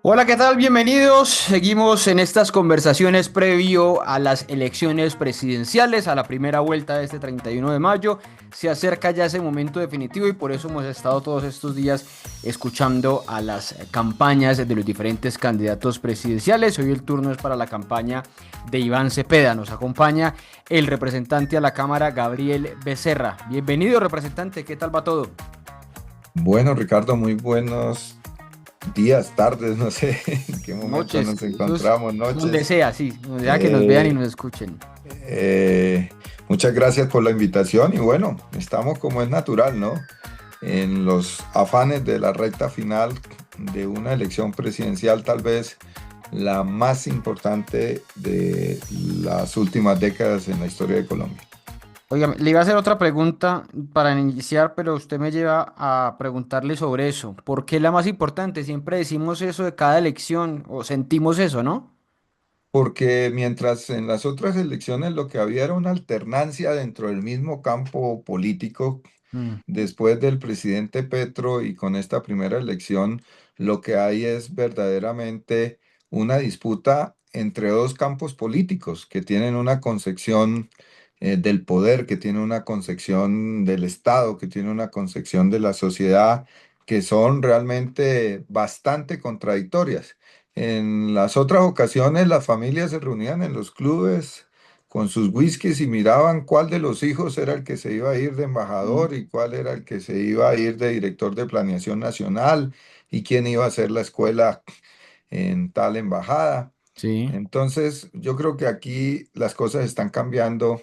Hola, ¿qué tal? Bienvenidos. Seguimos en estas conversaciones previo a las elecciones presidenciales, a la primera vuelta de este 31 de mayo. Se acerca ya ese momento definitivo y por eso hemos estado todos estos días escuchando a las campañas de los diferentes candidatos presidenciales. Hoy el turno es para la campaña de Iván Cepeda. Nos acompaña el representante a la Cámara, Gabriel Becerra. Bienvenido, representante. ¿Qué tal va todo? Bueno, Ricardo, muy buenos días, tardes, no sé en qué momento Noches, nos eso es encontramos, donde noches. sea, sí, donde sea que nos vean y Eh, nos escuchen. eh, Muchas gracias por la invitación y bueno, estamos como es natural, ¿no? En los afanes de la recta final de una elección presidencial, tal vez la más importante de las últimas décadas en la historia de Colombia. Oiga, le iba a hacer otra pregunta para iniciar, pero usted me lleva a preguntarle sobre eso. ¿Por qué la más importante? Siempre decimos eso de cada elección, o sentimos eso, ¿no? Porque mientras en las otras elecciones lo que había era una alternancia dentro del mismo campo político, Mm, después del presidente Petro y con esta primera elección, lo que hay es verdaderamente una disputa entre dos campos políticos que tienen una concepción del poder, que tienen una concepción del Estado, que tienen una concepción de la sociedad, que son realmente bastante contradictorias. En las otras ocasiones las familias se reunían en los clubes con sus whiskies y miraban cuál de los hijos era el que se iba a ir de mm, embajador y cuál era el que se iba a ir de director de planeación nacional y quién iba a hacer la escuela en tal embajada. sí. Entonces, yo creo que aquí las cosas están cambiando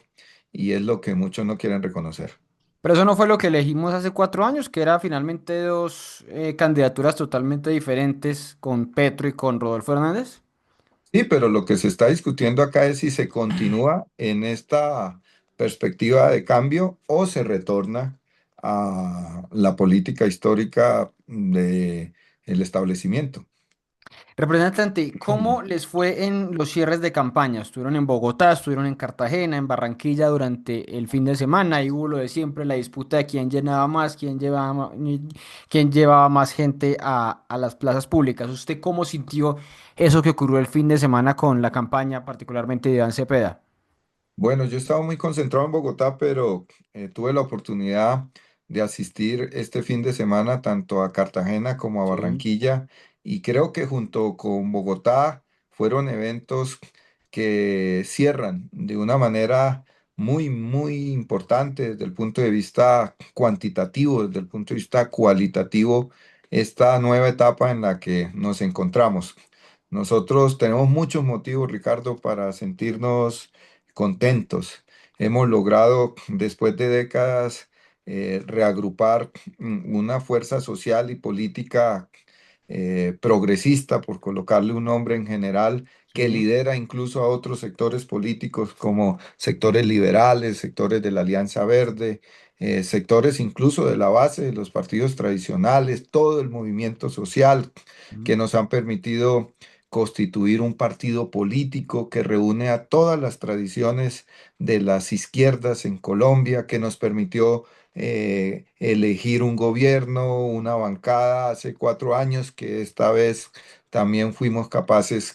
y es lo que muchos no quieren reconocer. Pero eso no fue lo que elegimos hace 4 años, que era finalmente dos candidaturas totalmente diferentes con Petro y con Rodolfo Hernández. Sí, pero lo que se está discutiendo acá es si se continúa en esta perspectiva de cambio o se retorna a la política histórica de el establecimiento. Representante, ¿cómo les fue en los cierres de campaña? Estuvieron en Bogotá, estuvieron en Cartagena, en Barranquilla durante el fin de semana. Ahí hubo lo de siempre, la disputa de quién llenaba más, quién llevaba más gente a las plazas públicas. ¿Usted cómo sintió eso que ocurrió el fin de semana con la campaña, particularmente de Iván Cepeda? Bueno, yo estaba muy concentrado en Bogotá, pero tuve la oportunidad de asistir este fin de semana tanto a Cartagena como a Sí. Barranquilla y creo que junto con Bogotá fueron eventos que cierran de una manera muy, muy importante desde el punto de vista cuantitativo, desde el punto de vista cualitativo, esta nueva etapa en la que nos encontramos. Nosotros tenemos muchos motivos, Ricardo, para sentirnos contentos. Hemos logrado, después de décadas, reagrupar una fuerza social y política progresista, por colocarle un nombre en general, que Sí. lidera incluso a otros sectores políticos como sectores liberales, sectores de la Alianza Verde, sectores incluso de la base de los partidos tradicionales, todo el movimiento social Mm. que nos han permitido constituir un partido político que reúne a todas las tradiciones de las izquierdas en Colombia, que nos permitió elegir un gobierno, una bancada hace 4 años, que esta vez también fuimos capaces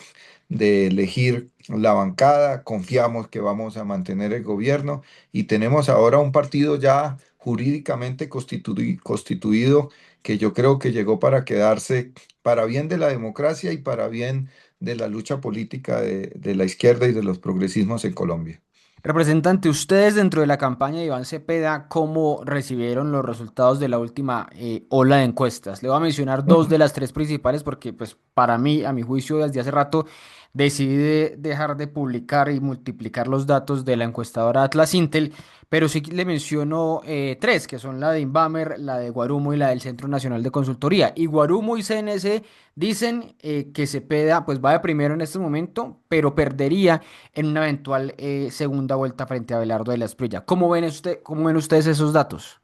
de elegir la bancada, confiamos que vamos a mantener el gobierno y tenemos ahora un partido ya jurídicamente constituido que yo creo que llegó para quedarse para bien de la democracia y para bien de la lucha política de la izquierda y de los progresismos en Colombia. Representante, ustedes dentro de la campaña de Iván Cepeda, ¿cómo recibieron los resultados de la última ola de encuestas? Le voy a mencionar dos de las tres principales porque, pues, para mí, a mi juicio, desde hace rato decidí dejar de publicar y multiplicar los datos de la encuestadora Atlas Intel, pero sí que le menciono tres, que son la de Inbamer, la de Guarumo y la del Centro Nacional de Consultoría. Y Guarumo y CNC dicen que Cepeda, pues, va de primero en este momento, pero perdería en una eventual segunda vuelta frente a Abelardo de la Espriella. Cómo ven ustedes esos datos?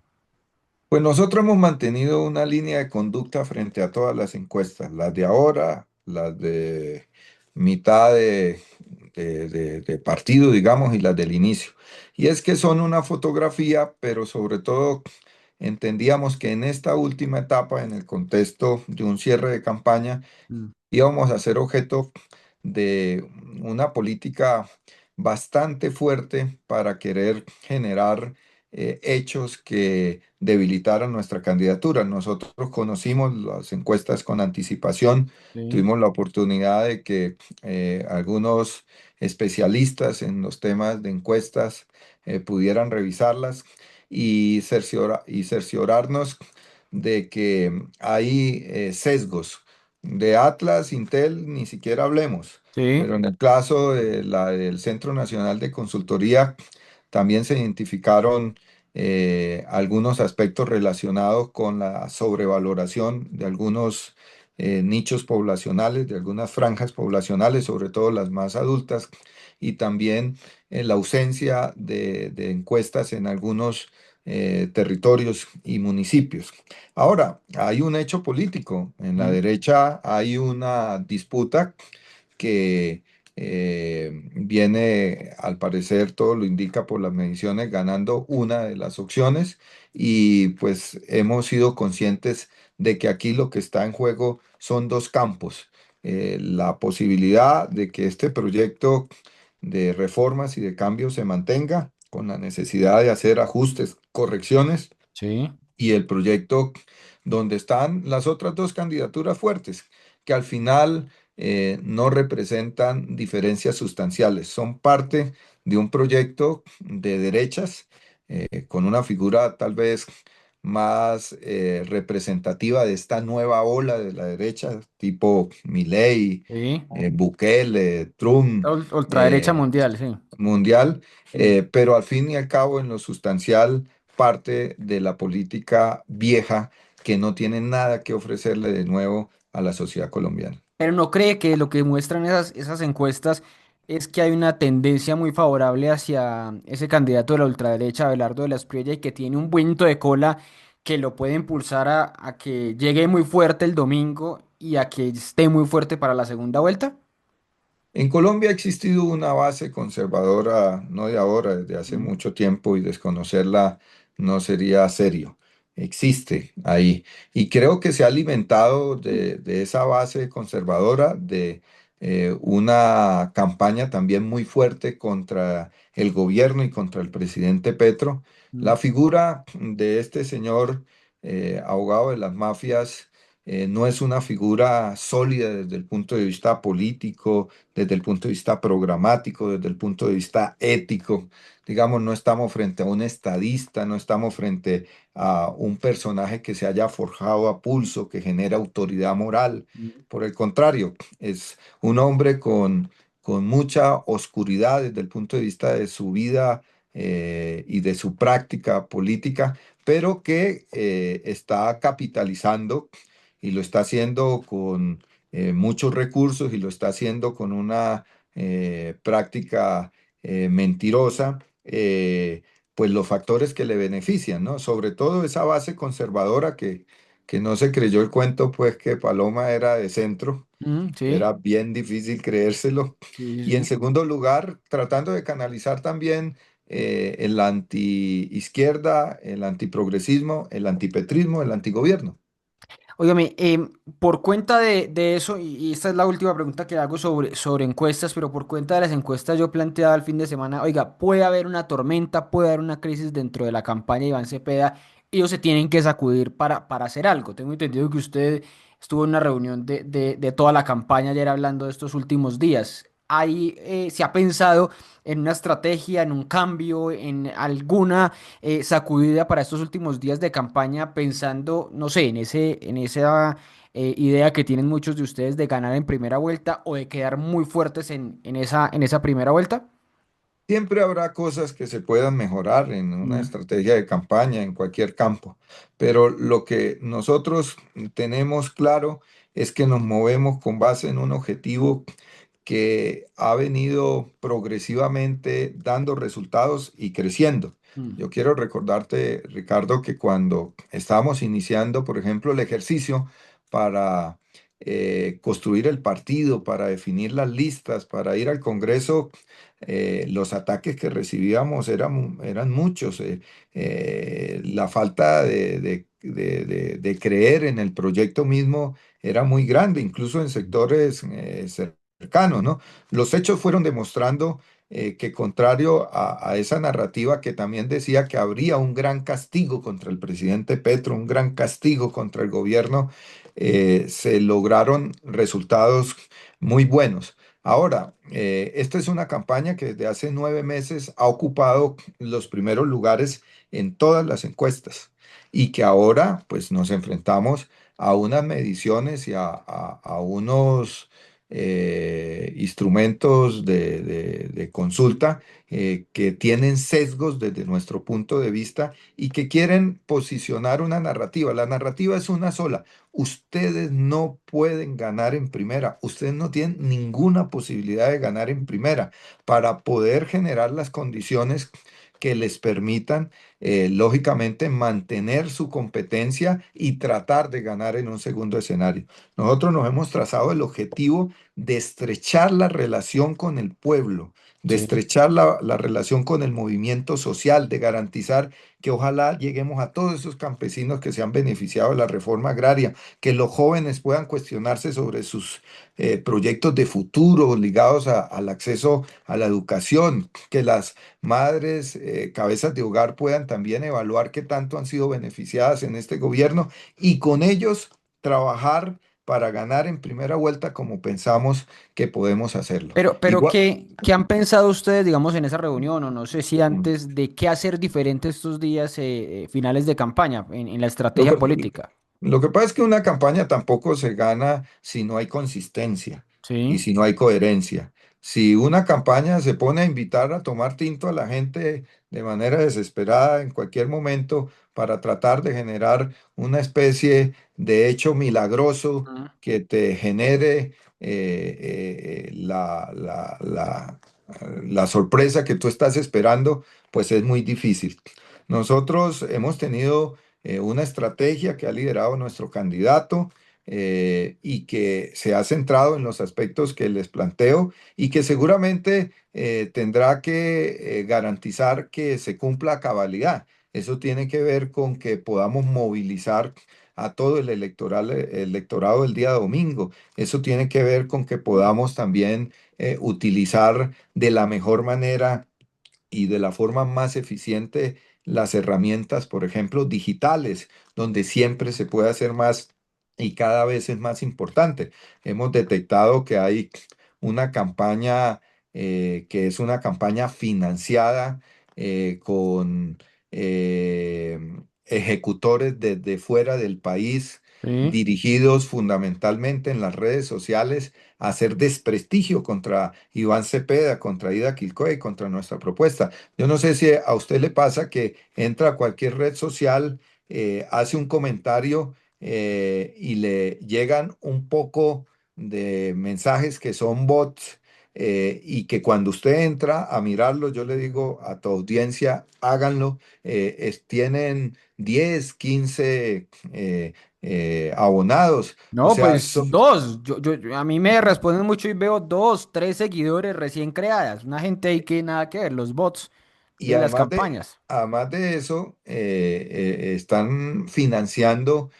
Pues nosotros hemos mantenido una línea de conducta frente a todas las encuestas, las de ahora, las de mitad de partido, digamos, y las del inicio. Y es que son una fotografía, pero sobre todo entendíamos que en esta última etapa, en el contexto de un cierre de campaña, Mm. íbamos a ser objeto de una política bastante fuerte para querer generar hechos que debilitaran nuestra candidatura. Nosotros conocimos las encuestas con anticipación, Sí, tuvimos la oportunidad de que algunos especialistas en los temas de encuestas pudieran revisarlas y cerciorarnos de que hay sesgos. De Atlas, Intel, ni siquiera hablemos, sí, pero en el caso de del Centro Nacional de Consultoría, también se identificaron algunos aspectos relacionados con la sobrevaloración de algunos nichos poblacionales, de algunas franjas poblacionales, sobre todo las más adultas, y también la ausencia de encuestas en algunos territorios y municipios. Ahora, hay un hecho político. En la mm, derecha hay una disputa que viene, al parecer, todo lo indica por las mediciones, ganando una de las opciones y pues hemos sido conscientes de que aquí lo que está en juego son dos campos. La posibilidad de que este proyecto de reformas y de cambios se mantenga con la necesidad de hacer ajustes, correcciones sí, y el proyecto donde están las otras dos candidaturas fuertes, que al final no representan diferencias sustanciales, son parte de un proyecto de derechas con una figura tal vez más representativa de esta nueva ola de la derecha, tipo Milei, sí. Bukele, Trump, Ultraderecha eh, mundial, sí. mundial, Sí. pero al fin y al cabo, en lo sustancial, parte de la política vieja que no tiene nada que ofrecerle de nuevo a la sociedad colombiana. Pero no cree que lo que muestran esas encuestas es que hay una tendencia muy favorable hacia ese candidato de la ultraderecha, Abelardo de la Espriella, y que tiene un viento de cola que lo puede impulsar a que llegue muy fuerte el domingo y a que esté muy fuerte para la segunda vuelta. En Colombia ha existido una base conservadora, no de ahora, desde hace Mm, mucho tiempo y desconocerla no sería serio. Existe ahí. Y creo que se ha alimentado de esa base conservadora, de una campaña también muy fuerte contra el gobierno y contra el presidente Petro. La mm, figura de este señor abogado de las mafias no es una figura sólida desde el punto de vista político, desde el punto de vista programático, desde el punto de vista ético. Digamos, no estamos frente a un estadista, no estamos frente a un personaje que se haya forjado a pulso, que genera autoridad moral. mm, Por el contrario, es un hombre con mucha oscuridad desde el punto de vista de su vida y de su práctica política, pero que está capitalizando y lo está haciendo con muchos recursos y lo está haciendo con una práctica mentirosa, pues los factores que le benefician, ¿no? Sobre todo esa base conservadora que no se creyó el cuento, pues que Paloma era de centro, sí, era bien difícil creérselo. sí, sí, Y en sí. segundo lugar, tratando de canalizar también el anti-izquierda, el antiprogresismo, el antipetrismo, el antigobierno. Óigame, por cuenta de eso, y esta es la última pregunta que hago sobre encuestas, pero por cuenta de las encuestas yo planteaba el fin de semana, oiga, puede haber una tormenta, puede haber una crisis dentro de la campaña de Iván Cepeda, y ellos se tienen que sacudir para hacer algo. Tengo entendido que usted estuvo en una reunión de toda la campaña ayer hablando de estos últimos días. Ahí se ha pensado en una estrategia, en un cambio, en alguna sacudida para estos últimos días de campaña, pensando, no sé, en esa idea que tienen muchos de ustedes de ganar en primera vuelta o de quedar muy fuertes en esa primera vuelta? Siempre habrá cosas que se puedan mejorar en una Mm, estrategia de campaña en cualquier campo, pero lo que nosotros tenemos claro es que nos movemos con base en un objetivo que ha venido progresivamente dando resultados y creciendo. mm, Yo quiero recordarte, Ricardo, que cuando estábamos iniciando, por ejemplo, el ejercicio para construir el partido, para definir las listas, para ir al Congreso, los ataques que recibíamos eran muchos. La falta de creer en el proyecto mismo era muy grande, incluso en sectores cercanos, ¿no? Los hechos fueron demostrando que contrario a esa narrativa que también decía que habría un gran castigo contra el presidente Petro, un gran castigo contra el gobierno, se lograron resultados muy buenos. Ahora, esta es una campaña que desde hace 9 meses ha ocupado los primeros lugares en todas las encuestas y que ahora pues nos enfrentamos a unas mediciones y a unos instrumentos de consulta que tienen sesgos desde nuestro punto de vista y que quieren posicionar una narrativa. La narrativa es una sola. Ustedes no pueden ganar en primera. Ustedes no tienen ninguna posibilidad de ganar en primera para poder generar las condiciones que les permitan, lógicamente, mantener su competencia y tratar de ganar en un segundo escenario. Nosotros nos hemos trazado el objetivo de estrechar la relación con el pueblo, de Sí. estrechar la relación con el movimiento social, de garantizar que ojalá lleguemos a todos esos campesinos que se han beneficiado de la reforma agraria, que los jóvenes puedan cuestionarse sobre sus proyectos de futuro ligados al acceso a la educación, que las madres, cabezas de hogar puedan también evaluar qué tanto han sido beneficiadas en este gobierno y con ellos trabajar para ganar en primera vuelta como pensamos que podemos hacerlo. Pero Igual, ¿qué han pensado ustedes, digamos, en esa reunión? O no sé si mm, antes de qué hacer diferente estos días finales de campaña en la lo estrategia que, política. lo que pasa es que una campaña tampoco se gana si no hay consistencia y Sí. si no hay coherencia. Si una campaña se pone a invitar a tomar tinto a la gente de manera desesperada en cualquier momento para tratar de generar una especie de hecho milagroso Mm. que te genere la sorpresa que tú estás esperando, pues es muy difícil. Nosotros hemos tenido una estrategia que ha liderado nuestro candidato y que se ha centrado en los aspectos que les planteo y que seguramente tendrá que garantizar que se cumpla a cabalidad. Eso tiene que ver con que podamos movilizar a todo electorado del día domingo. Eso tiene que ver con que podamos también utilizar de la mejor manera y de la forma más eficiente las herramientas, por ejemplo, digitales, donde siempre se puede hacer más y cada vez es más importante. Hemos detectado que hay una campaña que es una campaña financiada con eh, ejecutores desde fuera del país, Sí. dirigidos fundamentalmente en las redes sociales a hacer desprestigio contra Iván Cepeda, contra Ida Quilcoe y contra nuestra propuesta. Yo no sé si a usted le pasa que entra a cualquier red social, hace un comentario y le llegan un poco de mensajes que son bots. Y que cuando usted entra a mirarlo, yo le digo a tu audiencia, háganlo. Tienen 10, 15 abonados. O No, sea, pues dos. A mí me responden mucho y veo dos, tres seguidores recién creadas. Una gente ahí que nada que ver, los bots y de las campañas. además de eso, están financiando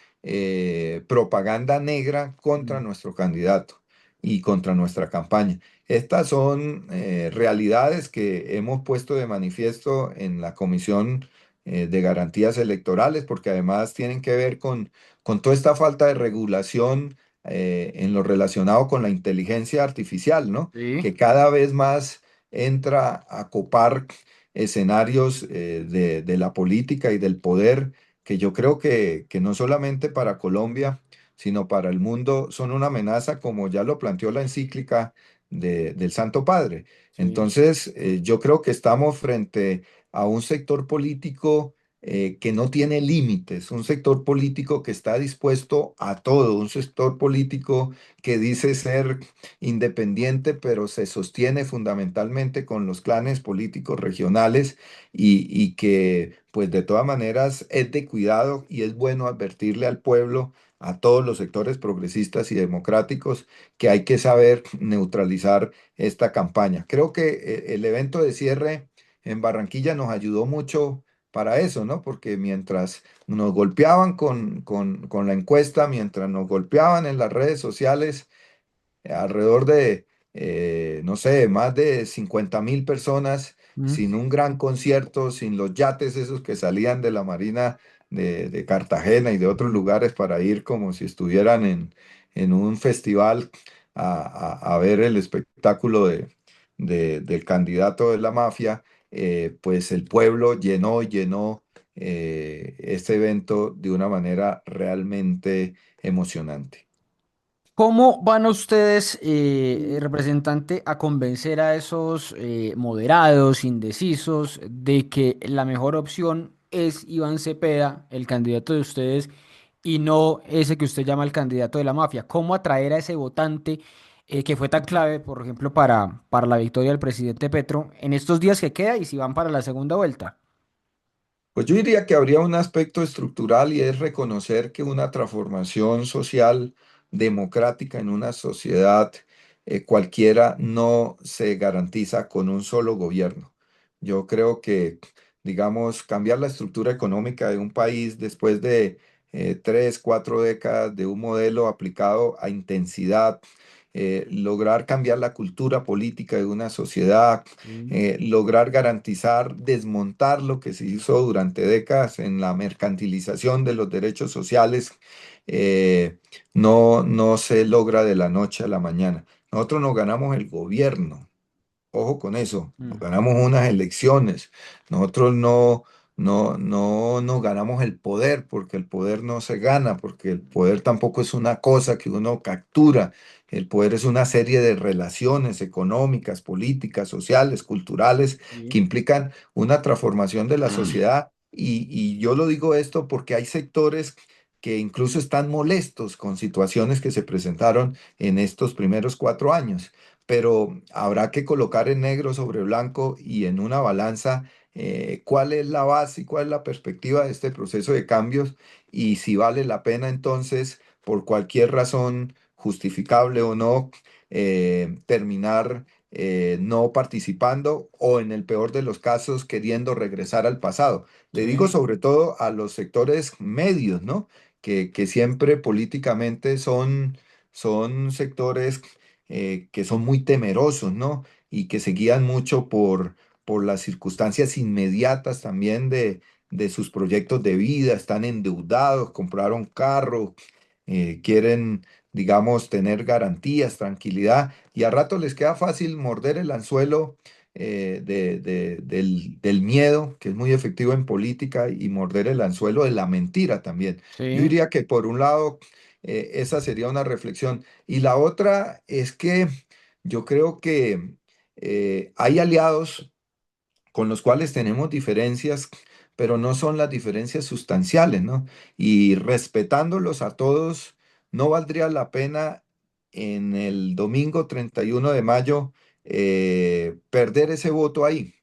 propaganda negra contra Mm. nuestro candidato y contra nuestra campaña. Estas son realidades que hemos puesto de manifiesto en la Comisión de Garantías Electorales, porque además tienen que ver con toda esta falta de regulación en lo relacionado con la inteligencia artificial, ¿no? Sí. Que cada vez más entra a copar escenarios de la política y del poder que yo creo que no solamente para Colombia, sino para el mundo son una amenaza, como ya lo planteó la encíclica del Santo Padre. Sí. Entonces, yo creo que estamos frente a un sector político que no tiene límites, un sector político que está dispuesto a todo, un sector político que dice ser independiente, pero se sostiene fundamentalmente con los clanes políticos regionales y que pues de todas maneras es de cuidado y es bueno advertirle al pueblo, a todos los sectores progresistas y democráticos, que hay que saber neutralizar esta campaña. Creo que el evento de cierre en Barranquilla nos ayudó mucho para eso, ¿no? Porque mientras nos golpeaban con la encuesta, mientras nos golpeaban en las redes sociales, alrededor de, no sé, más de 50.000 personas Mm. sin un gran concierto, sin los yates esos que salían de la Marina de Cartagena y de otros lugares para ir como si estuvieran en un festival a ver el espectáculo del candidato de la mafia. Pues el pueblo llenó este evento de una manera realmente emocionante. ¿Cómo van ustedes, representante, a convencer a esos moderados, indecisos, de que la mejor opción es Iván Cepeda, el candidato de ustedes, y no ese que usted llama el candidato de la mafia? ¿Cómo atraer a ese votante que fue tan clave, por ejemplo, para la victoria del presidente Petro en estos días que queda y si van para la segunda vuelta? Pues yo diría que habría un aspecto estructural y es reconocer que una transformación social democrática en una sociedad cualquiera no se garantiza con un solo gobierno. Yo creo que, digamos, cambiar la estructura económica de un país después de 3, 4 décadas de un modelo aplicado a intensidad, lograr cambiar la cultura política de una sociedad, Sí. lograr garantizar, desmontar lo que se hizo durante décadas en la mercantilización de los derechos sociales, no se logra de la noche a la mañana. Nosotros nos ganamos el gobierno. Ojo con eso, nos Mm. ganamos unas elecciones. Nosotros no nos ganamos el poder, porque el poder no se gana, porque el poder tampoco es una cosa que uno captura. El poder es una serie de relaciones económicas, políticas, sociales, culturales, que Sí. implican una transformación de la sociedad. Y yo lo digo esto porque hay sectores que incluso están molestos con situaciones que se presentaron en estos primeros 4 años, pero habrá que colocar en negro sobre blanco y en una balanza cuál es la base y cuál es la perspectiva de este proceso de cambios y si vale la pena entonces, por cualquier razón justificable o no, terminar no participando o en el peor de los casos queriendo regresar al pasado. Le digo Sí. sobre todo a los sectores medios, ¿no? Que siempre políticamente son sectores que son muy temerosos, ¿no? Y que se guían mucho por las circunstancias inmediatas también de sus proyectos de vida, están endeudados, compraron carro, quieren, digamos, tener garantías, tranquilidad, y a rato les queda fácil morder el anzuelo del miedo, que es muy efectivo en política, y morder el anzuelo de la mentira también. Yo Sí. diría que por un lado, esa sería una reflexión. Y la otra es que yo creo que hay aliados con los cuales tenemos diferencias, pero no son las diferencias sustanciales, ¿no? Y respetándolos a todos, no valdría la pena en el domingo 31 de mayo perder ese voto ahí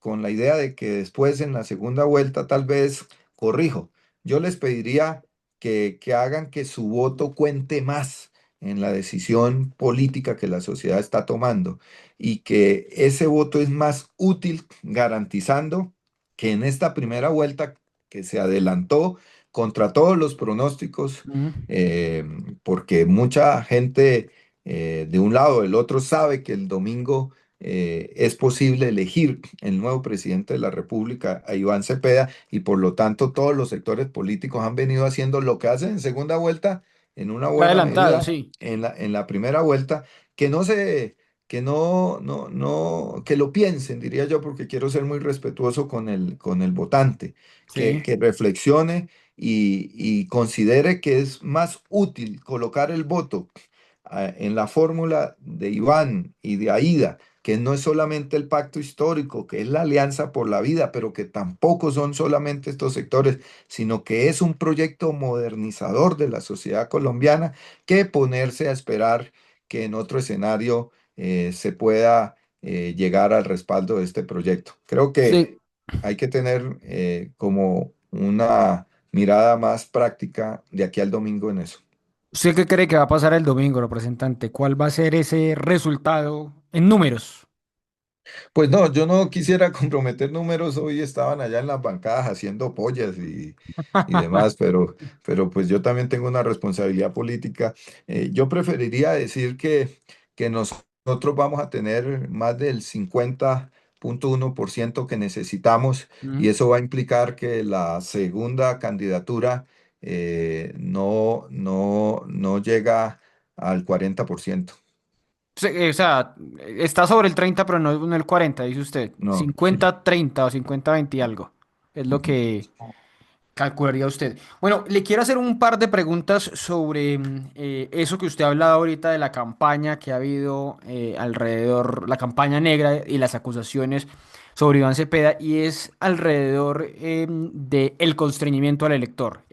con la idea de que después en la segunda vuelta tal vez corrijo. Yo les pediría que hagan que su voto cuente más en la decisión política que la sociedad está tomando y que ese voto es más útil garantizando que en esta primera vuelta que se adelantó contra todos los pronósticos, Mm. eh, porque mucha gente de un lado o del otro sabe que el domingo es posible elegir el nuevo presidente de la República, a Iván Cepeda, y por lo tanto todos los sectores políticos han venido haciendo lo que hacen en segunda vuelta, en una Está buena adelantado, medida, sí. en la primera vuelta, que no se, que no, que lo piensen, diría yo, porque quiero ser muy respetuoso con el votante, Sí. que reflexione y considere que es más útil colocar el voto en la fórmula de Iván y de Aída, que no es solamente el pacto histórico, que es la alianza por la vida, pero que tampoco son solamente estos sectores, sino que es un proyecto modernizador de la sociedad colombiana, que ponerse a esperar que en otro escenario se pueda llegar al respaldo de este proyecto. Creo que Sí. hay que tener como una mirada más práctica de aquí al domingo en eso. ¿Usted qué cree que va a pasar el domingo, representante? ¿Cuál va a ser ese resultado en números? Pues no, yo no quisiera comprometer números. Hoy estaban allá en las bancadas haciendo pollas y demás, pero pues yo también tengo una responsabilidad política. Yo preferiría decir que nosotros vamos a tener más del 50,1% que necesitamos, y Mm. eso va a implicar que la segunda candidatura no llega al 40%. O sea, está sobre el 30 pero no el 40 dice usted. No, sí. 50-30 o 50-20 y algo. Es lo Ujú. que calcularía usted. Bueno, le quiero hacer un par de preguntas sobre eso que usted ha hablado ahorita de la campaña que ha habido alrededor, la campaña negra y las acusaciones sobre Iván Cepeda, y es alrededor de el constreñimiento al elector.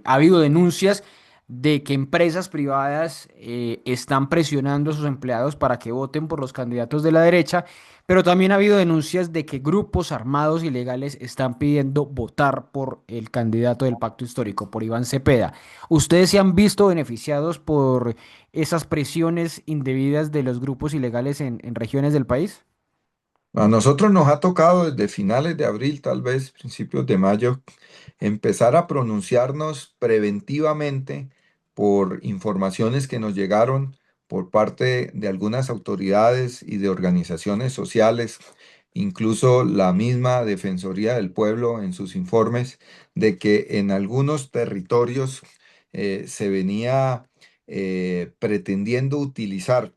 Ha habido denuncias de que empresas privadas están presionando a sus empleados para que voten por los candidatos de la derecha, pero también ha habido denuncias de que grupos armados ilegales están pidiendo votar por el candidato del pacto histórico, por Iván Cepeda. ¿Ustedes se han visto beneficiados por esas presiones indebidas de los grupos ilegales en regiones del país? A nosotros nos ha tocado desde finales de abril, tal vez principios de mayo, empezar a pronunciarnos preventivamente por informaciones que nos llegaron por parte de algunas autoridades y de organizaciones sociales, incluso la misma Defensoría del Pueblo en sus informes, de que en algunos territorios se venía pretendiendo utilizar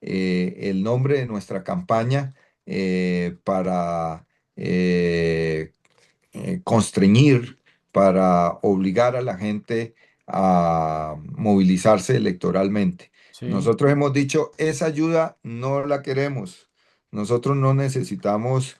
el nombre de nuestra campaña para constreñir, para obligar a la gente a movilizarse electoralmente. Sí. Nosotros hemos dicho, esa ayuda no la queremos. Nosotros no necesitamos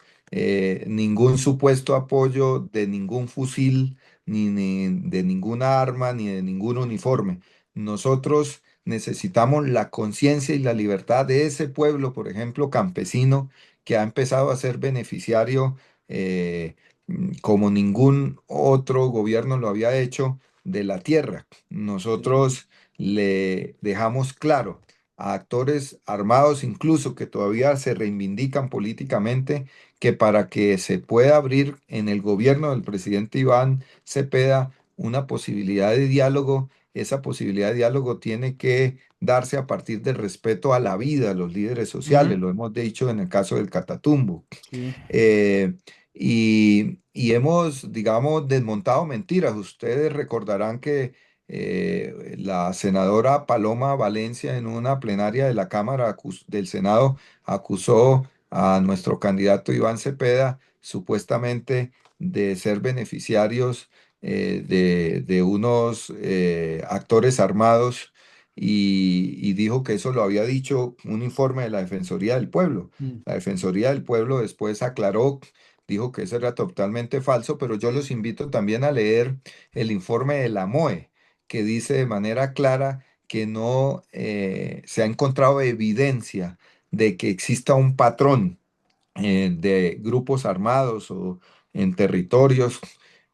ningún supuesto apoyo de ningún fusil, ni de ninguna arma, ni de ningún uniforme. Nosotros necesitamos la conciencia y la libertad de ese pueblo, por ejemplo, campesino, que ha empezado a ser beneficiario como ningún otro gobierno lo había hecho, de la tierra. Sí. Nosotros le dejamos claro a actores armados, incluso que todavía se reivindican políticamente, que para que se pueda abrir en el gobierno del presidente Iván Cepeda una posibilidad de diálogo, esa posibilidad de diálogo tiene que darse a partir del respeto a la vida de los líderes Ujú. sociales, lo hemos dicho en el caso del Catatumbo. Sí. Eh, y hemos, digamos, desmontado mentiras. Ustedes recordarán que la senadora Paloma Valencia en una plenaria de la Cámara del Senado acusó a nuestro candidato Iván Cepeda supuestamente de ser beneficiarios de unos actores armados, y dijo que eso lo había dicho un informe de la Defensoría del Pueblo. Mm. La Defensoría del Pueblo después aclaró, dijo que eso era totalmente falso, pero yo los invito también a leer el informe de la MOE, que dice de manera clara que no se ha encontrado evidencia de que exista un patrón de grupos armados o en territorios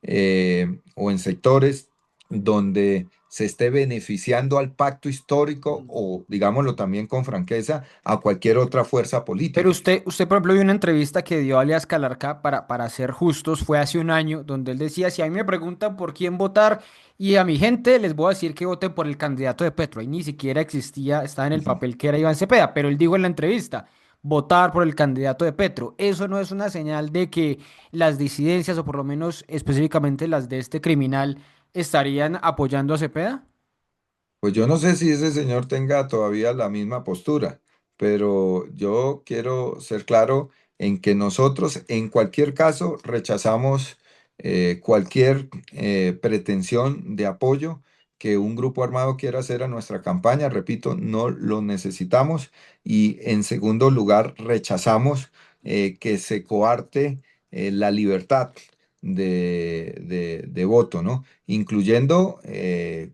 o en sectores donde se esté beneficiando al pacto histórico Mm. o, digámoslo también con franqueza, a cualquier otra fuerza Pero política. usted, por ejemplo, vio una entrevista que dio Alias Calarca para ser justos, fue hace un año, donde él decía, si a mí me preguntan por quién votar y a mi gente les voy a decir que voten por el candidato de Petro. Ahí ni siquiera existía, estaba en el Ujú. papel que era Iván Cepeda, pero él dijo en la entrevista, votar por el candidato de Petro. ¿Eso no es una señal de que las disidencias, o por lo menos específicamente las de este criminal, estarían apoyando a Cepeda? Pues yo no sé si ese señor tenga todavía la misma postura, pero yo quiero ser claro en que nosotros en cualquier caso rechazamos cualquier pretensión de apoyo que un grupo armado quiera hacer a nuestra campaña. Repito, no lo necesitamos, y en segundo lugar rechazamos que se coarte la libertad de voto, ¿no? Incluyendo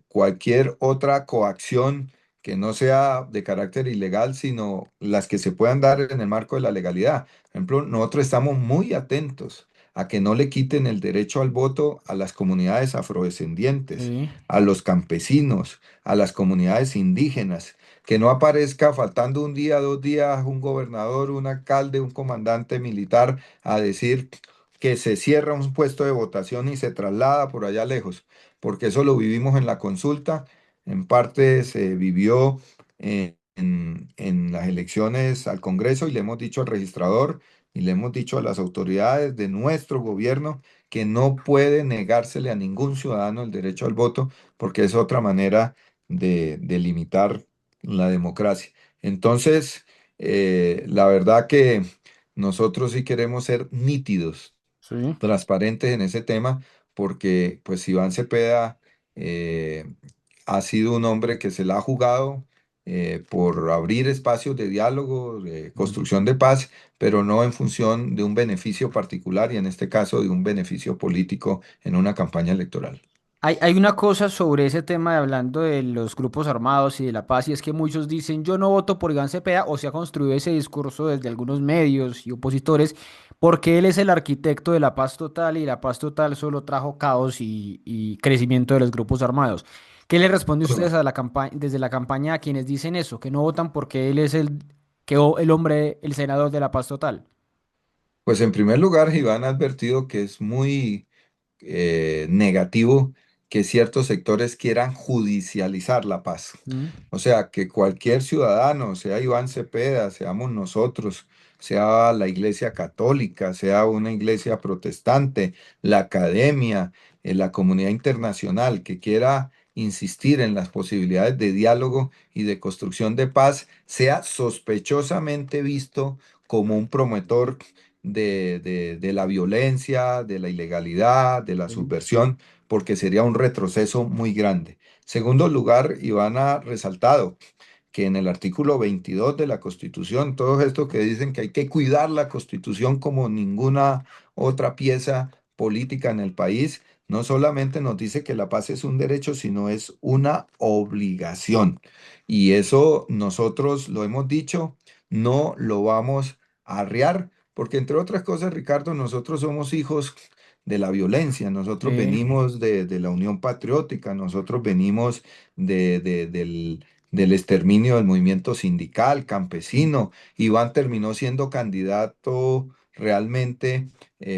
cualquier otra coacción que no sea de carácter ilegal, sino las que se puedan dar en el marco de la legalidad. Por ejemplo, nosotros estamos muy atentos a que no le quiten el derecho al voto a las comunidades afrodescendientes, Sí. a los campesinos, a las comunidades indígenas. que no aparezca faltando un día, 2 días, un gobernador, un alcalde, un comandante militar a decir que se cierra un puesto de votación y se traslada por allá lejos, porque eso lo vivimos en la consulta, en parte se vivió en las elecciones al Congreso y le hemos dicho al registrador y le hemos dicho a las autoridades de nuestro gobierno que no puede negársele a ningún ciudadano el derecho al voto, porque es otra manera de limitar la democracia. Entonces, la verdad que nosotros sí queremos ser nítidos, Sí. transparentes en ese tema, porque pues Iván Cepeda eh, ha sido un hombre que se la ha jugado por abrir espacios de diálogo, de Ujú. construcción de paz, pero no en función de un beneficio particular y en este caso de un beneficio político en una campaña electoral. Hay una cosa sobre ese tema de hablando de los grupos armados y de la paz, y es que muchos dicen yo no voto por Iván Cepeda, o se ha construido ese discurso desde algunos medios y opositores, porque él es el arquitecto de la paz total y la paz total solo trajo caos y crecimiento de los grupos armados. ¿Qué le responde ustedes a la campaña, desde la campaña a quienes dicen eso, que no votan porque él es el hombre, el senador de la paz total? Pues en primer lugar, Iván ha advertido que es muy negativo que ciertos sectores quieran judicializar la paz. Mm. O sea, que cualquier ciudadano, sea Iván Cepeda, seamos nosotros, sea la Iglesia Católica, sea una iglesia protestante, la academia, la comunidad internacional, que quiera insistir en las posibilidades de diálogo y de construcción de paz, sea sospechosamente visto como un promotor de la violencia, de la ilegalidad, de la Sí. subversión, porque sería un retroceso muy grande. Segundo lugar, Iván ha resaltado que en el artículo 22 de la Constitución, todos estos que dicen que hay que cuidar la Constitución como ninguna otra pieza política en el país, no solamente nos dice que la paz es un derecho, sino es una obligación. Y eso nosotros lo hemos dicho, no lo vamos a arriar, porque entre otras cosas, Ricardo, nosotros somos hijos de la violencia, nosotros Sí. venimos de la Unión Patriótica, nosotros venimos del exterminio del movimiento sindical, campesino. Iván terminó siendo candidato realmente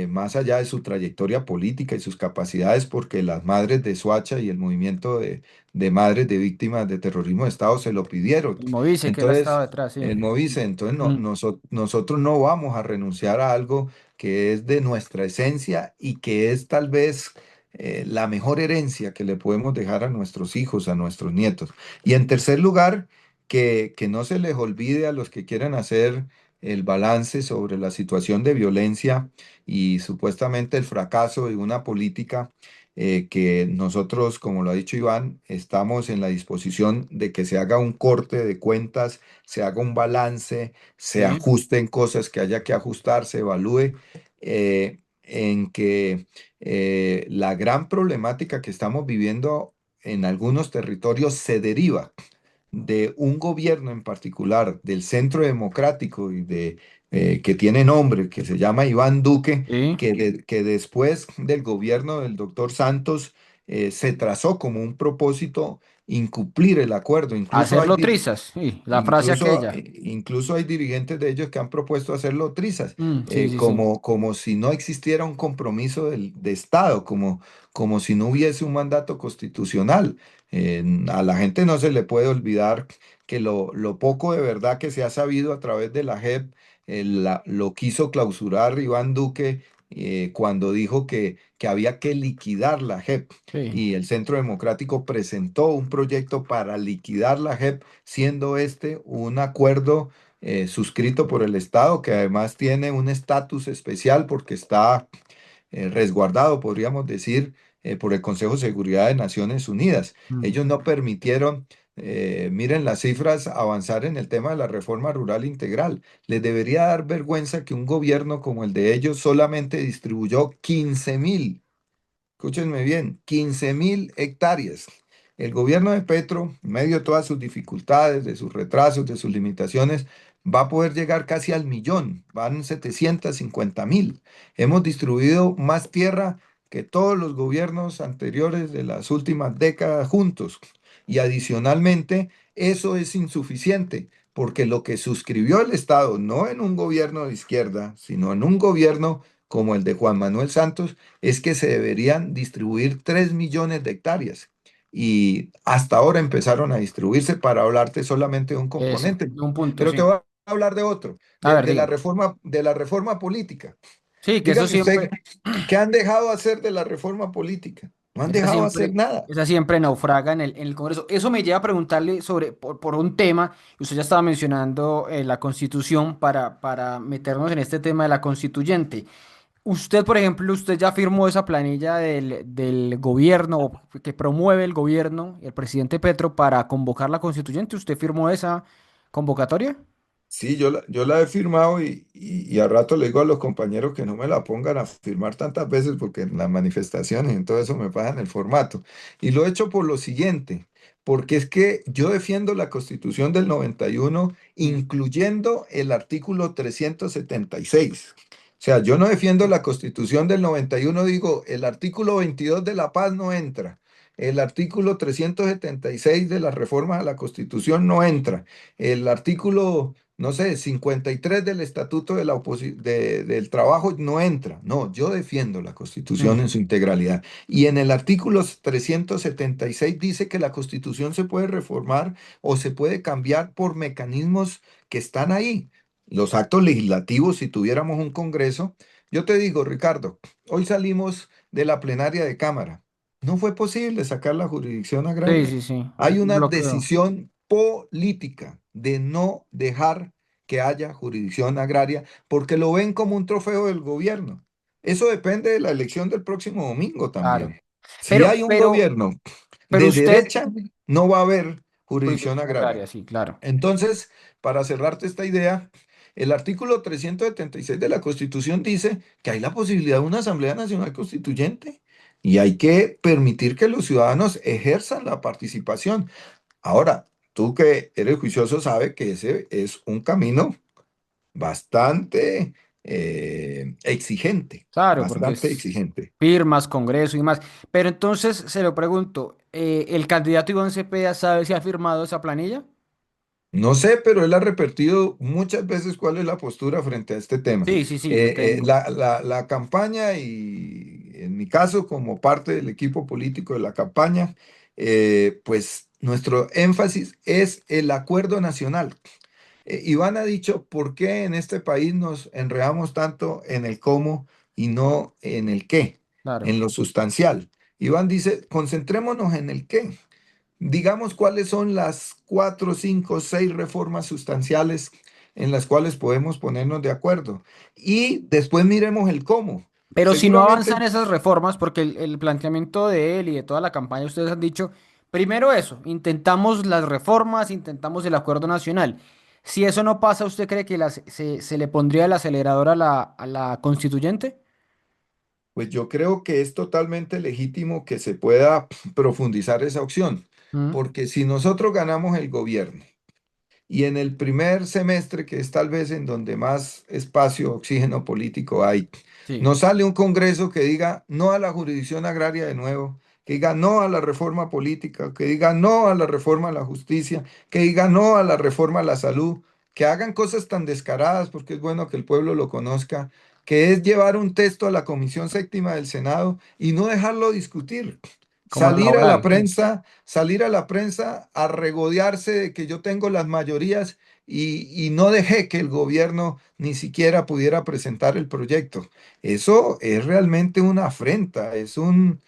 más allá de su trayectoria política y sus capacidades, porque las madres de Soacha y el movimiento de madres de víctimas de terrorismo de Estado se lo pidieron. El Movice que él ha estado Entonces, detrás, sí. el Movise, entonces Mm. nosotros no vamos a renunciar a algo que es de nuestra esencia y que es tal vez la mejor herencia que le podemos dejar a nuestros hijos, a nuestros nietos. Y en tercer lugar, que no se les olvide a los que quieran hacer el balance sobre la situación de violencia y supuestamente el fracaso de una política que nosotros, como lo ha dicho Iván, estamos en la disposición de que se haga un corte de cuentas, se haga un balance, se Sí. ajusten cosas que haya que ajustar, se evalúe, en que la gran problemática que estamos viviendo en algunos territorios se deriva de un gobierno en particular, del Centro Democrático y que tiene nombre, que se llama Iván Duque, Sí. que después del gobierno del doctor Santos se trazó como un propósito incumplir el acuerdo. Hacerlo trizas, sí, la frase aquella. Incluso hay dirigentes de ellos que han propuesto hacerlo trizas, Sí, sí, sí. como si no existiera un compromiso de Estado, como si no hubiese un mandato constitucional. A la gente no se le puede olvidar que lo poco de verdad que se ha sabido a través de la JEP, lo quiso clausurar Iván Duque cuando dijo que había que liquidar la JEP Sí. y el Centro Democrático presentó un proyecto para liquidar la JEP, siendo este un acuerdo suscrito por el Estado que además tiene un estatus especial porque está resguardado, podríamos decir, por el Consejo de Seguridad de Naciones Unidas. Mm. Ellos no permitieron, miren las cifras, avanzar en el tema de la reforma rural integral. Les debería dar vergüenza que un gobierno como el de ellos solamente distribuyó 15.000. Escúchenme bien, 15.000 hectáreas. El gobierno de Petro, en medio de todas sus dificultades, de sus retrasos, de sus limitaciones, va a poder llegar casi al millón, van 750.000. Hemos distribuido más tierra que todos los gobiernos anteriores de las últimas décadas juntos. Y adicionalmente, eso es insuficiente, porque lo que suscribió el Estado, no en un gobierno de izquierda, sino en un gobierno como el de Juan Manuel Santos, es que se deberían distribuir 3 millones de hectáreas. Y hasta ahora empezaron a distribuirse para hablarte solamente de un Eso, componente. de un punto, Pero te sí. voy a hablar de otro, A ver, de la diga. reforma, de la reforma política. Sí, que eso Dígame usted, siempre, ¿qué han dejado hacer de la reforma política? No han esa dejado hacer siempre, nada. esa siempre naufraga en el Congreso. Eso me lleva a preguntarle sobre, por un tema, usted ya estaba mencionando la Constitución para meternos en este tema de la constituyente. Usted, por ejemplo, usted ya firmó esa planilla del gobierno o que promueve el gobierno, el presidente Petro, para convocar la constituyente. ¿Usted firmó esa convocatoria? Sí, yo la he firmado y a rato le digo a los compañeros que no me la pongan a firmar tantas veces porque en las manifestaciones y en todo eso me pasan el formato. Y lo he hecho por lo siguiente, porque es que yo defiendo la Constitución del 91, Mm. incluyendo el artículo 376. O sea, yo no defiendo la Constitución del 91, digo, el artículo 22 de la paz no entra, el artículo 376 de las reformas a la Constitución no entra, el artículo no sé, 53 del Estatuto de del Trabajo no entra. No, yo defiendo la Constitución en Ujú. su integralidad. Y en el artículo 376 dice que la Constitución se puede reformar o se puede cambiar por mecanismos que están ahí. Los actos legislativos, si tuviéramos un Congreso, yo te digo, Ricardo, hoy salimos de la plenaria de Cámara. No fue posible sacar la jurisdicción Sí, agraria. sí, sí. Hay una Bloqueo. decisión política de no dejar que haya jurisdicción agraria porque lo ven como un trofeo del gobierno. Eso depende de la elección del próximo domingo Claro. también. Si Pero, hay un pero, gobierno pero de usted, derecha, no va a haber jurisdicción jurisdicción agraria. agraria, sí, claro. Entonces, para cerrarte esta idea, el artículo 376 de la Constitución dice que hay la posibilidad de una Asamblea Nacional Constituyente y hay que permitir que los ciudadanos ejerzan la participación. Ahora, tú que eres juicioso sabes que ese es un camino bastante exigente, Claro, porque bastante es exigente. firmas, congreso y más. Pero entonces se lo pregunto, ¿el candidato Iván Cepeda sabe si ha firmado esa planilla? No sé, pero él ha repetido muchas veces cuál es la postura frente a este tema. Sí, sí, sí, yo tengo. La campaña y en mi caso como parte del equipo político de la campaña, pues nuestro énfasis es el acuerdo nacional. Iván ha dicho por qué en este país nos enredamos tanto en el cómo y no en el qué, Claro. en lo sustancial. Iván dice, concentrémonos en el qué. Digamos cuáles son las 4, 5, 6 reformas sustanciales en las cuales podemos ponernos de acuerdo. Y después miremos el cómo. Pero si no Seguramente, avanzan esas reformas, porque el planteamiento de él y de toda la campaña, ustedes han dicho, primero eso, intentamos las reformas, intentamos el acuerdo nacional. Si eso no pasa, ¿usted cree que se le pondría el acelerador a la constituyente? pues yo creo que es totalmente legítimo que se pueda profundizar esa opción, Mm. porque si nosotros ganamos el gobierno, y en el primer semestre, que es tal vez en donde más espacio, oxígeno político hay, Sí, nos sale un Congreso que diga no a la jurisdicción agraria de nuevo, que diga no a la reforma política, que diga no a la reforma a la justicia, que diga no a la reforma a la salud, que hagan cosas tan descaradas, porque es bueno que el pueblo lo conozca, que es llevar un texto a la Comisión Séptima del Senado y no dejarlo discutir. como lo Salir a la laboral, sí. prensa, salir a la prensa a regodearse de que yo tengo las mayorías y no dejé que el gobierno ni siquiera pudiera presentar el proyecto. Eso es realmente una afrenta, es un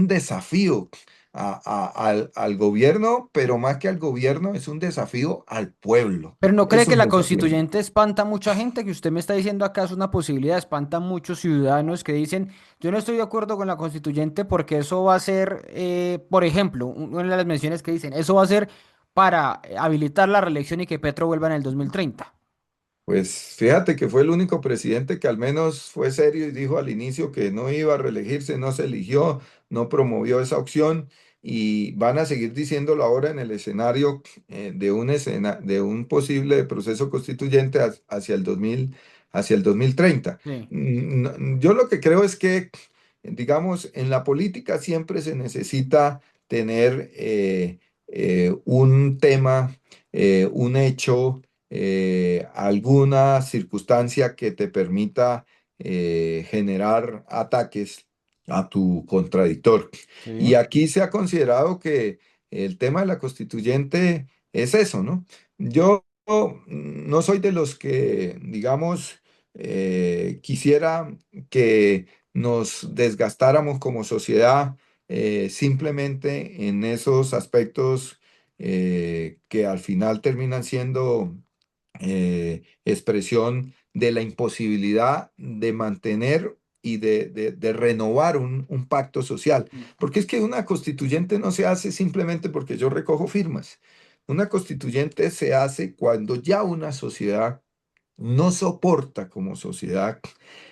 desafío al gobierno, pero más que al gobierno, es un desafío al pueblo. Pero ¿no cree Es que un la desafío. constituyente espanta a mucha gente? Que usted me está diciendo acá es una posibilidad, espanta a muchos ciudadanos que dicen, yo no estoy de acuerdo con la constituyente porque eso va a ser, por ejemplo, una de las menciones que dicen, eso va a ser para habilitar la reelección y que Petro vuelva en el 2030. Pues fíjate que fue el único presidente que al menos fue serio y dijo al inicio que no iba a reelegirse, no se eligió, no promovió esa opción y van a seguir diciéndolo ahora en el escenario de un posible proceso constituyente hacia el 2030. Sí. Yo lo que creo es que, digamos, en la política siempre se necesita tener un tema, un hecho, alguna circunstancia que te permita generar ataques a tu contradictor. Sí. Y aquí se ha considerado que el tema de la constituyente es eso, ¿no? Yo no soy de los que, digamos, quisiera que nos desgastáramos como sociedad simplemente en esos aspectos que al final terminan siendo expresión de la imposibilidad de mantener y de renovar un pacto social. Mm. Porque es que una constituyente no se hace simplemente porque yo recojo firmas. Una constituyente se hace cuando ya una sociedad no soporta como sociedad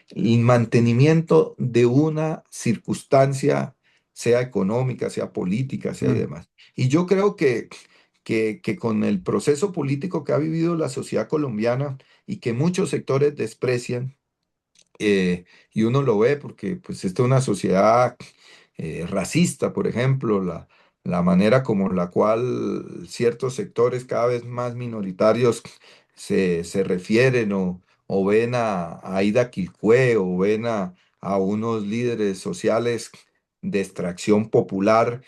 el mantenimiento de una circunstancia, sea económica, sea política, sea y Mm. demás. Y yo creo que con el proceso político que ha vivido la sociedad colombiana y que muchos sectores desprecian, y uno lo ve porque pues esta es una sociedad racista, por ejemplo, la manera como la cual ciertos sectores cada vez más minoritarios se refieren o ven a Aida Quilpué o ven a unos líderes sociales de extracción popular,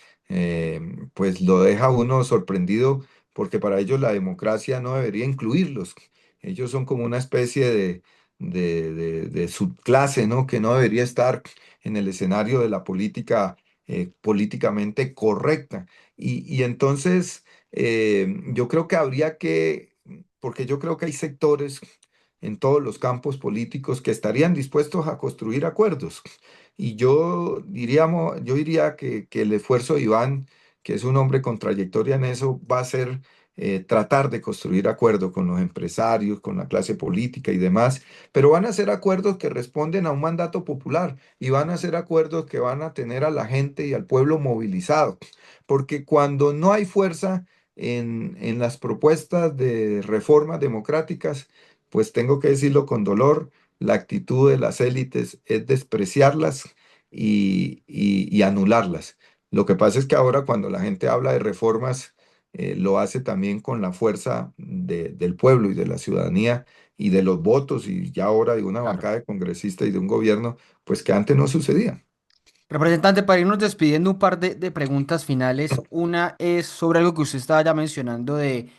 pues lo deja a uno sorprendido porque para ellos la democracia no debería incluirlos. Ellos son como una especie de subclase, ¿no? Que no debería estar en el escenario de la política políticamente correcta. Y entonces yo creo que habría que, porque yo creo que hay sectores en todos los campos políticos que estarían dispuestos a construir acuerdos. Y yo diría que el esfuerzo de Iván, que es un hombre con trayectoria en eso, va a ser tratar de construir acuerdos con los empresarios, con la clase política y demás, pero van a ser acuerdos que responden a un mandato popular y van a ser acuerdos que van a tener a la gente y al pueblo movilizado, porque cuando no hay fuerza en las propuestas de reformas democráticas, pues tengo que decirlo con dolor, la actitud de las élites es despreciarlas y anularlas. Lo que pasa es que ahora cuando la gente habla de reformas, lo hace también con la fuerza del pueblo y de la ciudadanía y de los votos y ya ahora de una Claro. bancada de congresistas y de un gobierno, pues que antes no sucedía. Representante, para irnos despidiendo, un par de preguntas finales. Una es sobre algo que usted estaba ya mencionando de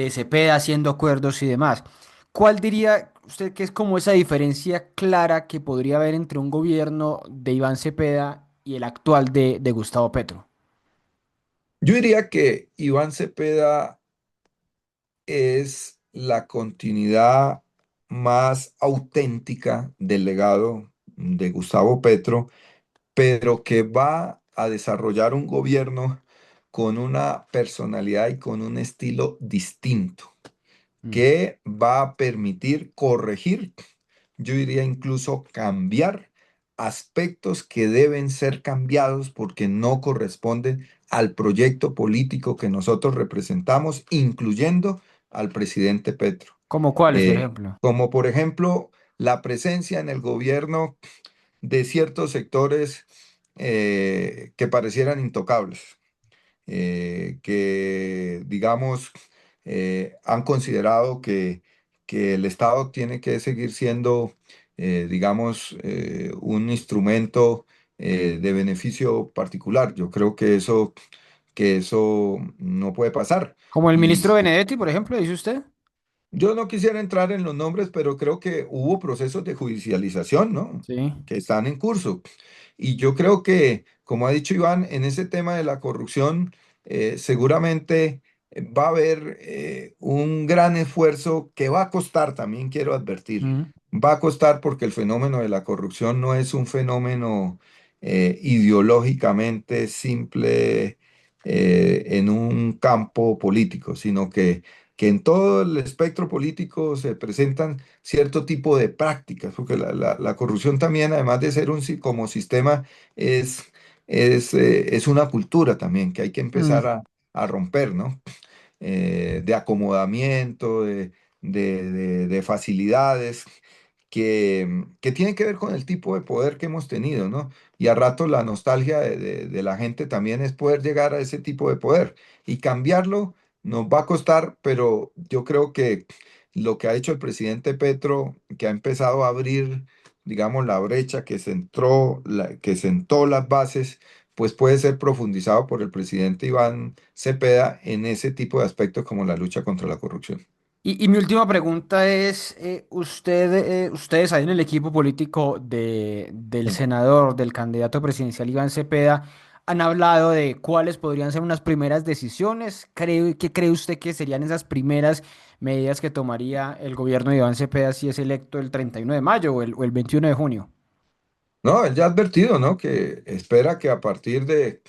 Cepeda haciendo acuerdos y demás. ¿Cuál diría usted que es como esa diferencia clara que podría haber entre un gobierno de Iván Cepeda y el actual de Gustavo Petro? Yo diría que Iván Cepeda es la continuidad más auténtica del legado de Gustavo Petro, pero que va a desarrollar un gobierno con una personalidad y con un estilo distinto, Mm. que va a permitir corregir, yo diría incluso cambiar aspectos que deben ser cambiados porque no corresponden al proyecto político que nosotros representamos, incluyendo al presidente Petro. ¿Cómo cuáles, por ejemplo? Como por ejemplo la presencia en el gobierno de ciertos sectores que parecieran intocables, que, digamos, han considerado que el Estado tiene que seguir siendo, digamos, un instrumento de beneficio particular. Yo creo que eso no puede pasar. Como el Y ministro Benedetti, por ejemplo, dice usted. yo no quisiera entrar en los nombres, pero creo que hubo procesos de judicialización, ¿no? Sí. Que están en curso. Y yo creo que, como ha dicho Iván, en ese tema de la corrupción, seguramente va a haber un gran esfuerzo que va a costar, también quiero advertir, Mm. va a costar porque el fenómeno de la corrupción no es un fenómeno ideológicamente simple en un campo político, sino que en todo el espectro político se presentan cierto tipo de prácticas, porque la corrupción también, además de ser como sistema, es, es una cultura también que hay que empezar Mm. a romper, ¿no? De acomodamiento, de facilidades que tiene que ver con el tipo de poder que hemos tenido, ¿no? Y a rato la nostalgia de la gente también es poder llegar a ese tipo de poder. Y cambiarlo nos va a costar, pero yo creo que lo que ha hecho el presidente Petro, que ha empezado a abrir, digamos, la brecha, que sentó las bases, pues puede ser profundizado por el presidente Iván Cepeda en ese tipo de aspectos como la lucha contra la corrupción. Y mi última pregunta es, ustedes ahí en el equipo político del senador, del candidato presidencial Iván Cepeda, han hablado de cuáles podrían ser unas primeras decisiones. ¿Qué cree usted que serían esas primeras medidas que tomaría el gobierno de Iván Cepeda si es electo el 31 de mayo o el 21 de junio? No, él ya ha advertido, ¿no? Que espera que a partir de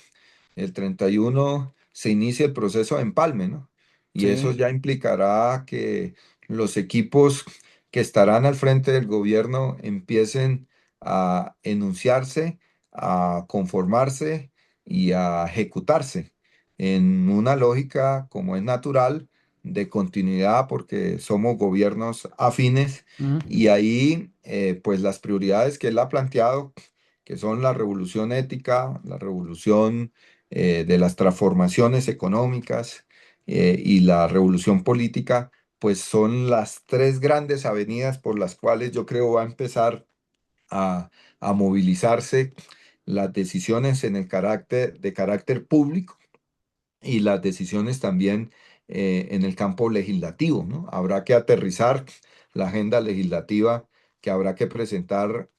el 31 se inicia el proceso de empalme, ¿no? Y eso Sí. ya implicará que los equipos que estarán al frente del gobierno empiecen a enunciarse, a conformarse y a ejecutarse en una lógica, como es natural, de continuidad, porque somos gobiernos afines Ujú, y ahí, pues las prioridades que él ha planteado, que son la revolución ética, la revolución de las transformaciones económicas y la revolución política, pues son las tres grandes avenidas por las cuales yo creo va a empezar a, a movilizarse las decisiones de carácter público y las decisiones también en el campo legislativo, ¿no? Habrá que aterrizar la agenda legislativa que habrá que presentar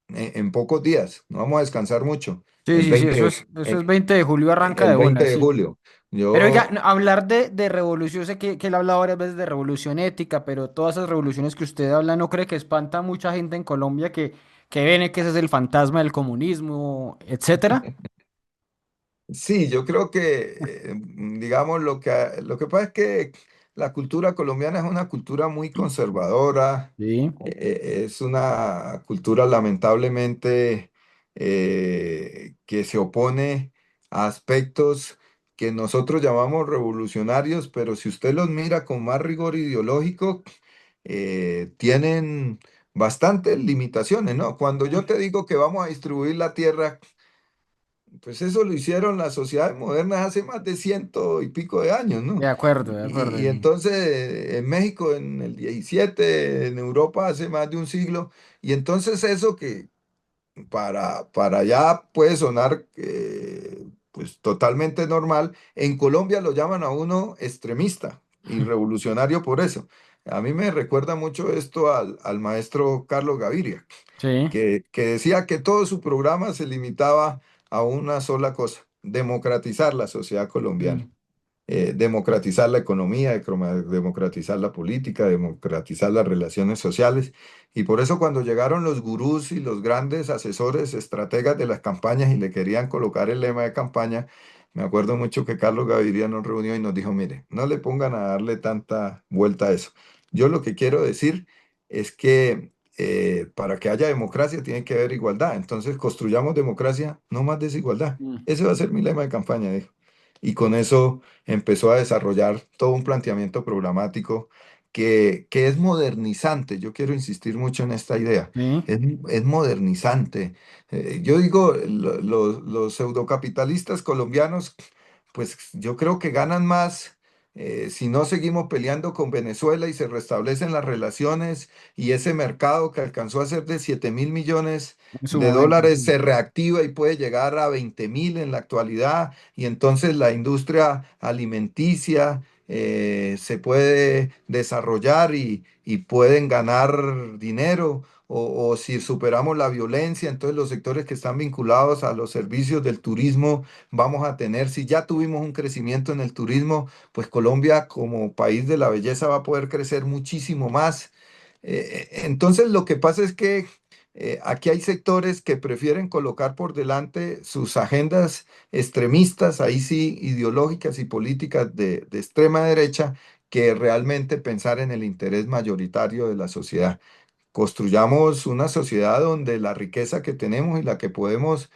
en pocos días. No vamos a descansar mucho. sí, El sí, sí, 20 eso es 20 de julio arranca el de 20 una, de sí. julio. Pero oiga, Yo, hablar de revolución, sé que él ha hablado varias veces de revolución ética, pero todas esas revoluciones que usted habla, ¿no cree que espanta a mucha gente en Colombia que ven que ese es el fantasma del comunismo, etcétera? sí, yo creo que, digamos, lo que pasa es que la cultura colombiana es una cultura muy conservadora, Sí. es una cultura lamentablemente que se opone a aspectos que nosotros llamamos revolucionarios, pero si usted los mira con más rigor ideológico, tienen bastantes limitaciones, ¿no? Cuando yo te digo que vamos a distribuir la tierra, pues eso lo hicieron las sociedades modernas hace más de ciento y pico de años, ¿no? De acuerdo, Y sí. entonces en México en el 17, en Europa hace más de un siglo, y entonces eso que para allá puede sonar pues totalmente normal, en Colombia lo llaman a uno extremista y revolucionario por eso. A mí me recuerda mucho esto al maestro Carlos Gaviria Sí. que decía que todo su programa se limitaba a una sola cosa, democratizar la sociedad colombiana, Mm, democratizar la economía, democratizar la política, democratizar las relaciones sociales. Y por eso cuando llegaron los gurús y los grandes asesores, estrategas de las campañas y le querían colocar el lema de campaña, me acuerdo mucho que Carlos Gaviria nos reunió y nos dijo, mire, no le pongan a darle tanta vuelta a eso. Yo lo que quiero decir es que para que haya democracia tiene que haber igualdad. Entonces construyamos democracia, no más desigualdad. mm, Ese va a ser mi lema de campaña, dijo. Y con eso empezó a desarrollar todo un planteamiento programático que es modernizante. Yo quiero insistir mucho en esta idea. sí. Es modernizante. Yo digo, los pseudocapitalistas colombianos, pues yo creo que ganan más si no seguimos peleando con Venezuela y se restablecen las relaciones y ese mercado que alcanzó a ser de 7.000 millones En su de momento, dólares sí. se reactiva y puede llegar a 20.000 en la actualidad y entonces la industria alimenticia se puede desarrollar y pueden ganar dinero. O si superamos la violencia, entonces los sectores que están vinculados a los servicios del turismo vamos a tener, si ya tuvimos un crecimiento en el turismo, pues Colombia como país de la belleza va a poder crecer muchísimo más. Entonces lo que pasa es que aquí hay sectores que prefieren colocar por delante sus agendas extremistas, ahí sí, ideológicas y políticas de extrema derecha, que realmente pensar en el interés mayoritario de la sociedad. Construyamos una sociedad donde la riqueza que tenemos y la que podemos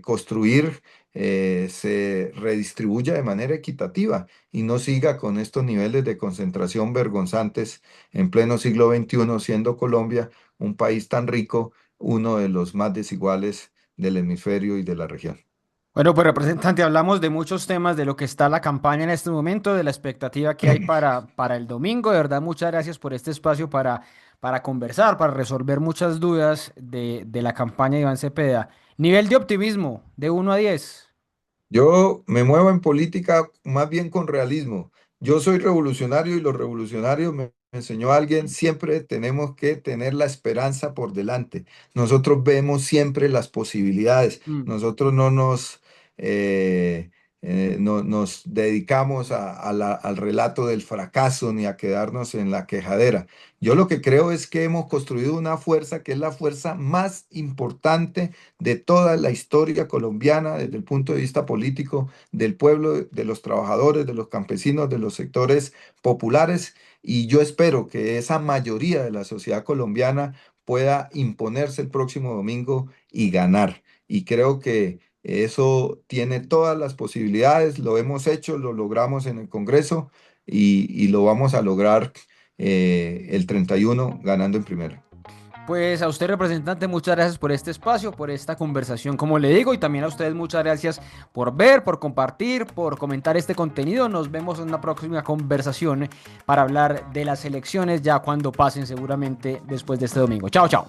construir se redistribuya de manera equitativa y no siga con estos niveles de concentración vergonzantes en pleno siglo XXI, siendo Colombia un país tan rico, uno de los más desiguales del hemisferio y de la región. Bueno, pues representante, hablamos de muchos temas, de lo que está la campaña en este momento, de la expectativa que hay para el domingo. De verdad, muchas gracias por este espacio para conversar, para resolver muchas dudas de la campaña de Iván Cepeda. Nivel de optimismo, de 1 a 10. Yo me muevo en política más bien con realismo. Yo soy revolucionario y los revolucionarios me enseñó alguien, siempre tenemos que tener la esperanza por delante. Nosotros vemos siempre las posibilidades. Mm. Nosotros no nos dedicamos al relato del fracaso ni a quedarnos en la quejadera. Yo lo que creo es que hemos construido una fuerza que es la fuerza más importante de toda la historia colombiana desde el punto de vista político, del pueblo, de los trabajadores, de los campesinos, de los sectores populares. Y yo espero que esa mayoría de la sociedad colombiana pueda imponerse el próximo domingo y ganar. Y creo que eso tiene todas las posibilidades, lo hemos hecho, lo logramos en el Congreso y lo vamos a lograr el 31 ganando en primera. Pues a usted, representante, muchas gracias por este espacio, por esta conversación, como le digo, y también a ustedes muchas gracias por ver, por compartir, por comentar este contenido. Nos vemos en una próxima conversación para hablar de las elecciones ya cuando pasen seguramente después de este domingo. Chao, chao.